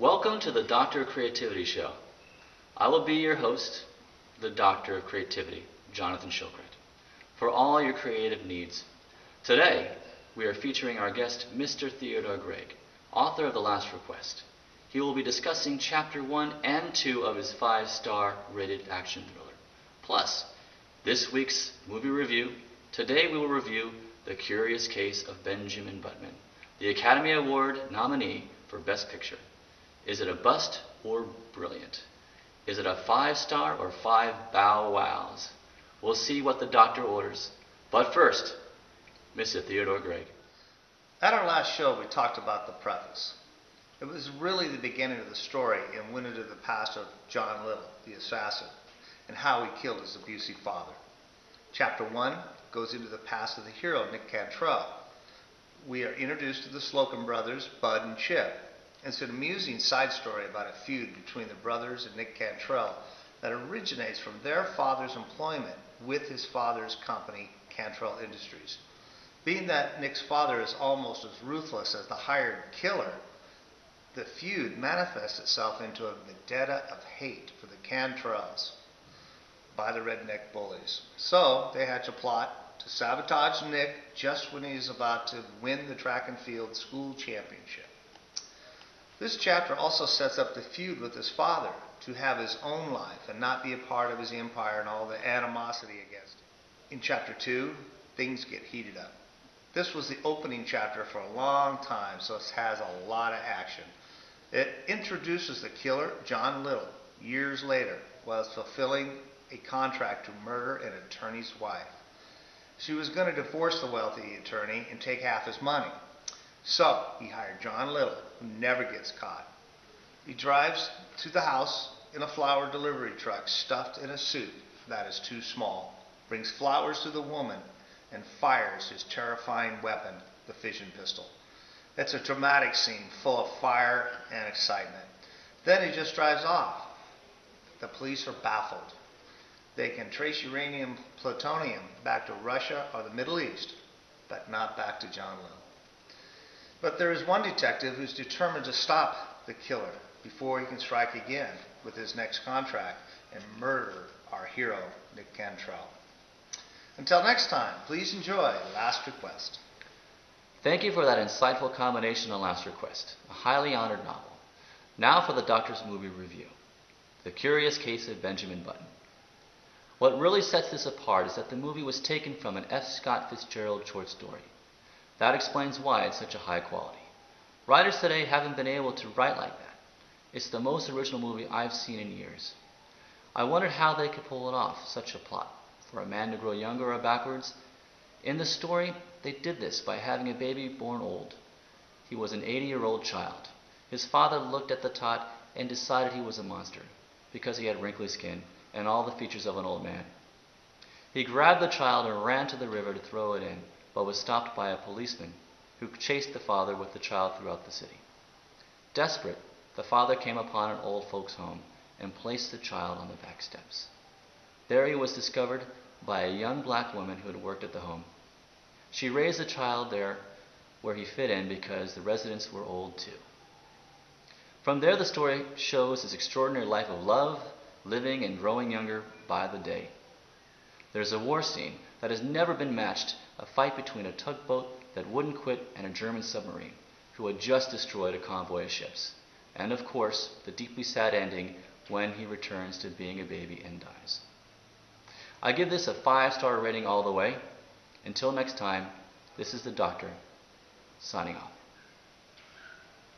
Welcome to the Doctor of Creativity Show. I will be your host, the Doctor of Creativity, Jonathan Shilkret, for all your creative needs. Today, we are featuring our guest, Mr. Theodore Gregg, author of The Last Request. He will be discussing Chapter 1 and 2 of his 5-star rated action thriller. Plus, this week's movie review. Today we will review The Curious Case of Benjamin Button, the Academy Award nominee for Best Picture. Is it a bust or brilliant? Is it a 5-star or 5 bow wows? We'll see what the doctor orders. But first, Mr. Theodore Gregg. At our last show, we talked about the preface. It was really the beginning of the story and went into the past of John Little, the assassin, and how he killed his abusive father. Chapter 1 goes into the past of the hero, Nick Cantrell. We are introduced to the Slowcomb brothers, Bud and Chip. It's an amusing side story about a feud between the brothers and Nick Cantrell that originates from their father's employment with his father's company, Cantrell Industries. Being that Nick's father is almost as ruthless as the hired killer, the feud manifests itself into a vendetta of hate for the Cantrells by the redneck bullies. So they hatch a plot to sabotage Nick just when he is about to win the track and field school championship. This chapter also sets up the feud with his father to have his own life and not be a part of his empire and all the animosity against him. In Chapter 2, things get heated up. This was the opening chapter for a long time, so it has a lot of action. It introduces the killer, John Little, years later, while fulfilling a contract to murder an attorney's wife. She was going to divorce the wealthy attorney and take half his money. So he hired John Little, who never gets caught. He drives to the house in a flower delivery truck stuffed in a suit that is too small, brings flowers to the woman, and fires his terrifying weapon, the fission pistol. It's a dramatic scene full of fire and excitement. Then he just drives off. The police are baffled. They can trace uranium plutonium back to Russia or the Middle East, but not back to John Little. But there is one detective who's determined to stop the killer before he can strike again with his next contract and murder our hero, Nick Cantrell. Until next time, please enjoy Last Request. Thank you for that insightful combination on Last Request, a highly honored novel. Now for the Doctor's movie review. The Curious Case of Benjamin Button. What really sets this apart is that the movie was taken from an F. Scott Fitzgerald short story. That explains why it's such a high quality. Writers today haven't been able to write like that. It's the most original movie I've seen in years. I wondered how they could pull it off, such a plot. For a man to grow younger or backwards. In the story, they did this by having a baby born old. He was an 80-year-old child. His father looked at the tot and decided he was a monster because he had wrinkly skin and all the features of an old man. He grabbed the child and ran to the river to throw it in, but was stopped by a policeman who chased the father with the child throughout the city. Desperate, the father came upon an old folks' home and placed the child on the back steps. There he was discovered by a young black woman who had worked at the home. She raised the child there where he fit in because the residents were old too. From there the story shows his extraordinary life of love, living and growing younger by the day. There's a war scene that has never been matched, a fight between a tugboat that wouldn't quit and a German submarine who had just destroyed a convoy of ships. And of course, the deeply sad ending when he returns to being a baby and dies. I give this a 5-star rating all the way. Until next time, this is the Doctor, signing off.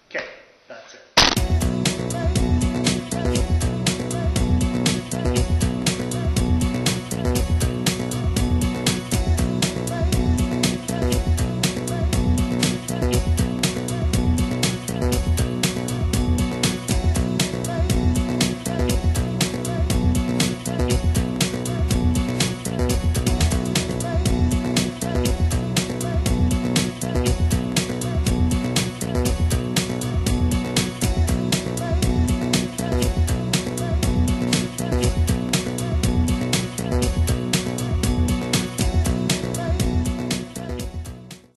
Okay, that's it.